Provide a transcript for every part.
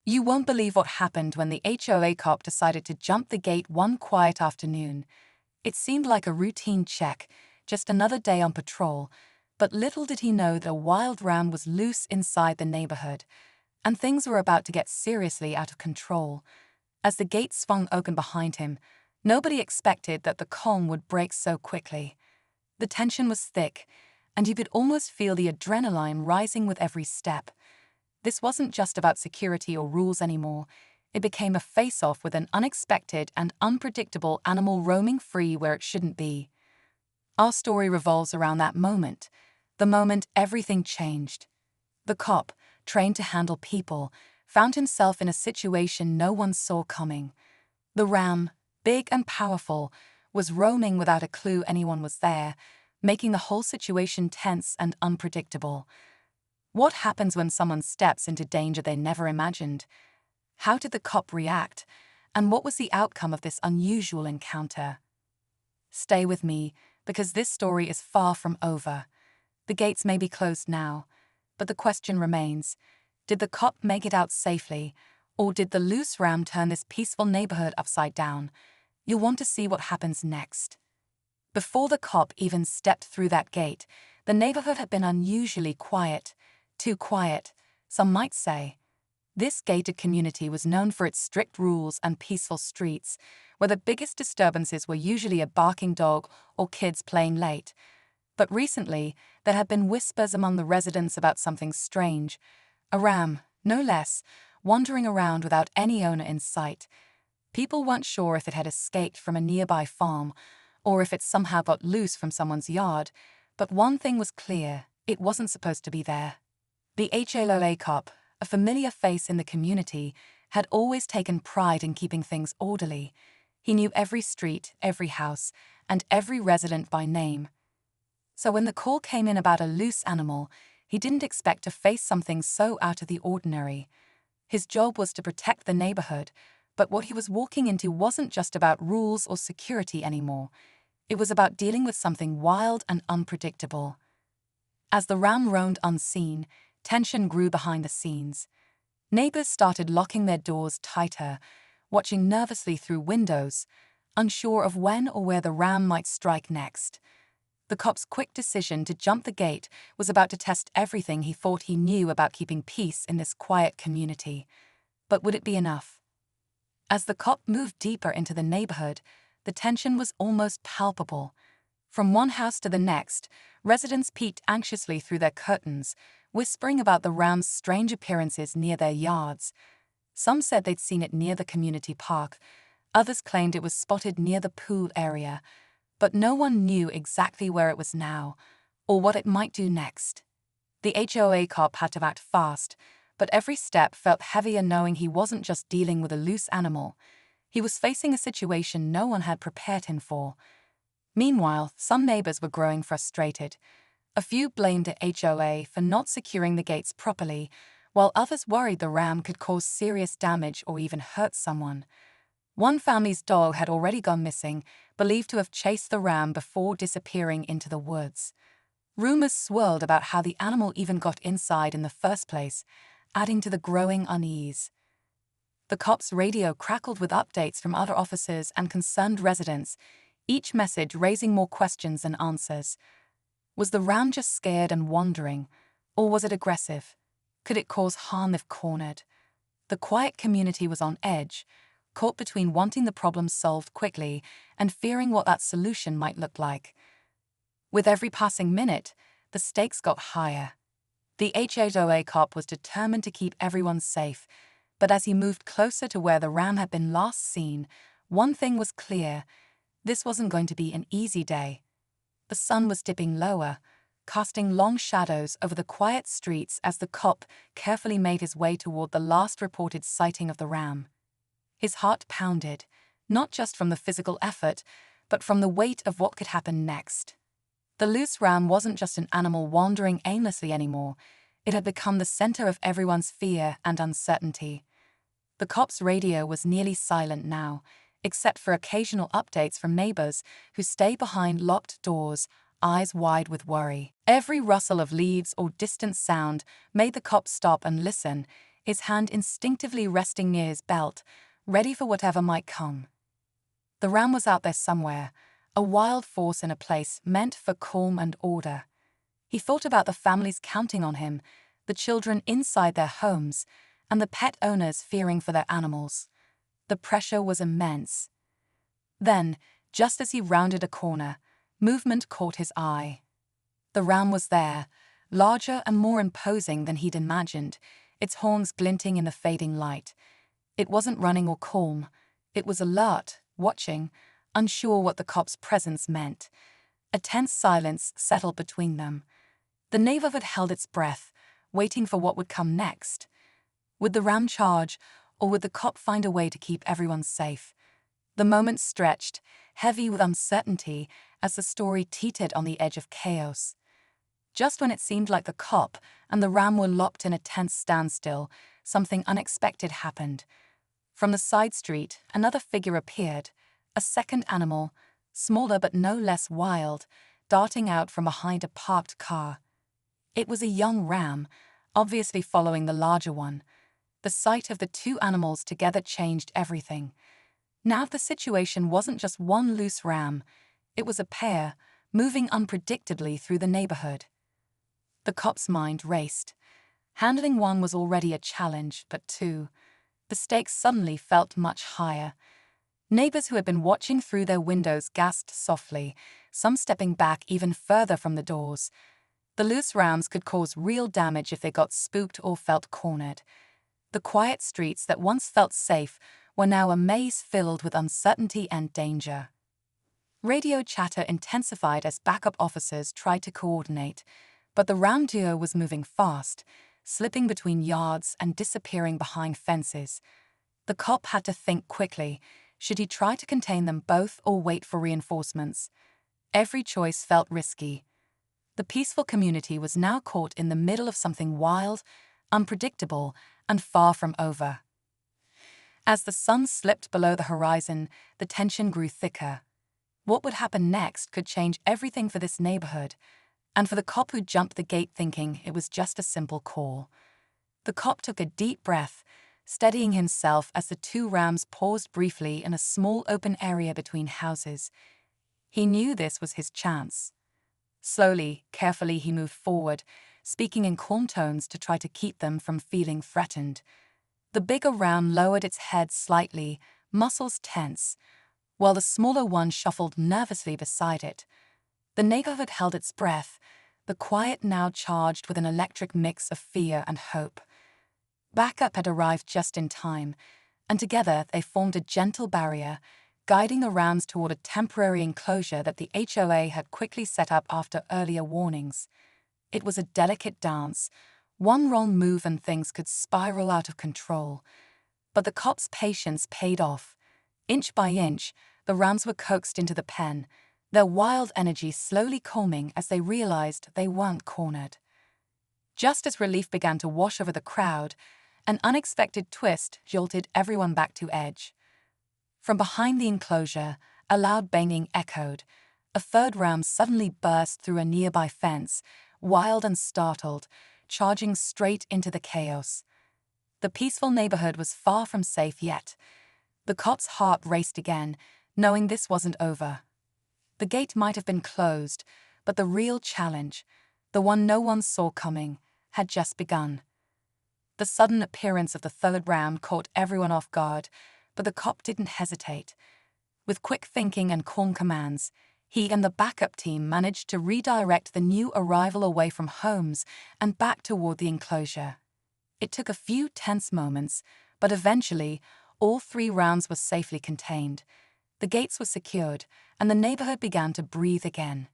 You won't believe what happened when the HOA cop decided to jump the gate one quiet afternoon. It seemed like a routine check, just another day on patrol, but little did he know that a wild ram was loose inside the neighborhood, and things were about to get seriously out of control. As the gate swung open behind him, nobody expected that the calm would break so quickly. The tension was thick, and you could almost feel the adrenaline rising with every step. This wasn't just about security or rules anymore. It became a face-off with an unexpected and unpredictable animal roaming free where it shouldn't be. Our story revolves around that moment, the moment everything changed. The cop, trained to handle people, found himself in a situation no one saw coming. The ram, big and powerful, was roaming without a clue anyone was there, making the whole situation tense and unpredictable. What happens when someone steps into danger they never imagined? How did the cop react? And what was the outcome of this unusual encounter? Stay with me, because this story is far from over. The gates may be closed now, but the question remains, did the cop make it out safely, or did the loose ram turn this peaceful neighborhood upside down? You'll want to see what happens next. Before the cop even stepped through that gate, the neighborhood had been unusually quiet. Too quiet, some might say. This gated community was known for its strict rules and peaceful streets, where the biggest disturbances were usually a barking dog or kids playing late. But recently, there had been whispers among the residents about something strange. A ram, no less, wandering around without any owner in sight. People weren't sure if it had escaped from a nearby farm, or if it somehow got loose from someone's yard, but one thing was clear, it wasn't supposed to be there. The HOA cop, a familiar face in the community, had always taken pride in keeping things orderly. He knew every street, every house, and every resident by name. So when the call came in about a loose animal, he didn't expect to face something so out of the ordinary. His job was to protect the neighborhood, but what he was walking into wasn't just about rules or security anymore. It was about dealing with something wild and unpredictable. As the ram roamed unseen, tension grew behind the scenes. Neighbors started locking their doors tighter, watching nervously through windows, unsure of when or where the ram might strike next. The cop's quick decision to jump the gate was about to test everything he thought he knew about keeping peace in this quiet community. But would it be enough? As the cop moved deeper into the neighborhood, the tension was almost palpable. From one house to the next, residents peeked anxiously through their curtains, whispering about the ram's strange appearances near their yards. Some said they'd seen it near the community park. Others claimed it was spotted near the pool area. But no one knew exactly where it was now, or what it might do next. The HOA cop had to act fast, but every step felt heavier knowing he wasn't just dealing with a loose animal. He was facing a situation no one had prepared him for. Meanwhile, some neighbors were growing frustrated. A few blamed the HOA for not securing the gates properly, while others worried the ram could cause serious damage or even hurt someone. One family's dog had already gone missing, believed to have chased the ram before disappearing into the woods. Rumors swirled about how the animal even got inside in the first place, adding to the growing unease. The cop's radio crackled with updates from other officers and concerned residents, each message raising more questions than answers. Was the ram just scared and wandering, or was it aggressive? Could it cause harm if cornered? The quiet community was on edge, caught between wanting the problem solved quickly and fearing what that solution might look like. With every passing minute, the stakes got higher. The HOA cop was determined to keep everyone safe, but as he moved closer to where the ram had been last seen, one thing was clear: this wasn't going to be an easy day. The sun was dipping lower, casting long shadows over the quiet streets as the cop carefully made his way toward the last reported sighting of the ram. His heart pounded, not just from the physical effort, but from the weight of what could happen next. The loose ram wasn't just an animal wandering aimlessly anymore. It had become the center of everyone's fear and uncertainty. The cop's radio was nearly silent now, except for occasional updates from neighbors who stay behind locked doors, eyes wide with worry. Every rustle of leaves or distant sound made the cop stop and listen, his hand instinctively resting near his belt, ready for whatever might come. The ram was out there somewhere, a wild force in a place meant for calm and order. He thought about the families counting on him, the children inside their homes, and the pet owners fearing for their animals. The pressure was immense. Then, just as he rounded a corner, movement caught his eye. The ram was there, larger and more imposing than he'd imagined, its horns glinting in the fading light. It wasn't running or calm. It was alert, watching, unsure what the cop's presence meant. A tense silence settled between them. The neighborhood held its breath, waiting for what would come next. Would the ram charge, or would the cop find a way to keep everyone safe? The moments stretched, heavy with uncertainty, as the story teetered on the edge of chaos. Just when it seemed like the cop and the ram were locked in a tense standstill, something unexpected happened. From the side street, another figure appeared, a second animal, smaller but no less wild, darting out from behind a parked car. It was a young ram, obviously following the larger one. The sight of the two animals together changed everything. Now the situation wasn't just one loose ram, it was a pair, moving unpredictably through the neighborhood. The cop's mind raced. Handling one was already a challenge, but two, the stakes suddenly felt much higher. Neighbors who had been watching through their windows gasped softly, some stepping back even further from the doors. The loose rams could cause real damage if they got spooked or felt cornered. The quiet streets that once felt safe were now a maze filled with uncertainty and danger. Radio chatter intensified as backup officers tried to coordinate, but the ram duo was moving fast, slipping between yards and disappearing behind fences. The cop had to think quickly. Should he try to contain them both or wait for reinforcements? Every choice felt risky. The peaceful community was now caught in the middle of something wild, unpredictable, and far from over. As the sun slipped below the horizon, the tension grew thicker. What would happen next could change everything for this neighborhood, and for the cop who jumped the gate thinking it was just a simple call. The cop took a deep breath, steadying himself as the two rams paused briefly in a small open area between houses. He knew this was his chance. Slowly, carefully he moved forward, speaking in calm tones to try to keep them from feeling threatened. The bigger ram lowered its head slightly, muscles tense, while the smaller one shuffled nervously beside it. The neighborhood held its breath, the quiet now charged with an electric mix of fear and hope. Backup had arrived just in time, and together they formed a gentle barrier, guiding the rams toward a temporary enclosure that the HOA had quickly set up after earlier warnings. It was a delicate dance. One wrong move and things could spiral out of control. But the cops' patience paid off. Inch by inch, the rams were coaxed into the pen, their wild energy slowly calming as they realized they weren't cornered. Just as relief began to wash over the crowd, an unexpected twist jolted everyone back to edge. From behind the enclosure, a loud banging echoed. A third ram suddenly burst through a nearby fence, wild and startled, charging straight into the chaos. The peaceful neighborhood was far from safe yet. The cop's heart raced again, knowing this wasn't over. The gate might have been closed, but the real challenge, the one no one saw coming, had just begun. The sudden appearance of the third ram caught everyone off guard, but the cop didn't hesitate. With quick thinking and calm commands, he and the backup team managed to redirect the new arrival away from homes and back toward the enclosure. It took a few tense moments, but eventually, all three rams were safely contained. The gates were secured, and the neighborhood began to breathe again.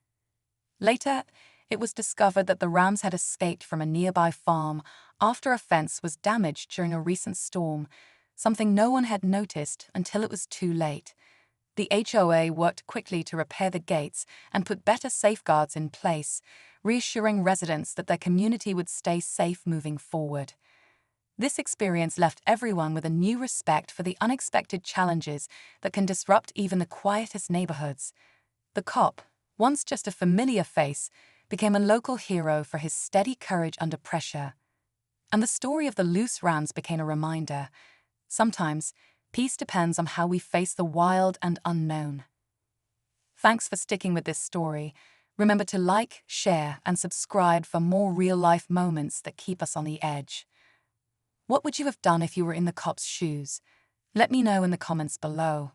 Later, it was discovered that the rams had escaped from a nearby farm after a fence was damaged during a recent storm, something no one had noticed until it was too late. The HOA worked quickly to repair the gates and put better safeguards in place, reassuring residents that their community would stay safe moving forward. This experience left everyone with a new respect for the unexpected challenges that can disrupt even the quietest neighborhoods. The cop, once just a familiar face, became a local hero for his steady courage under pressure. And the story of the loose rounds became a reminder. Sometimes, peace depends on how we face the wild and unknown. Thanks for sticking with this story. Remember to like, share, and subscribe for more real-life moments that keep us on the edge. What would you have done if you were in the cop's shoes? Let me know in the comments below.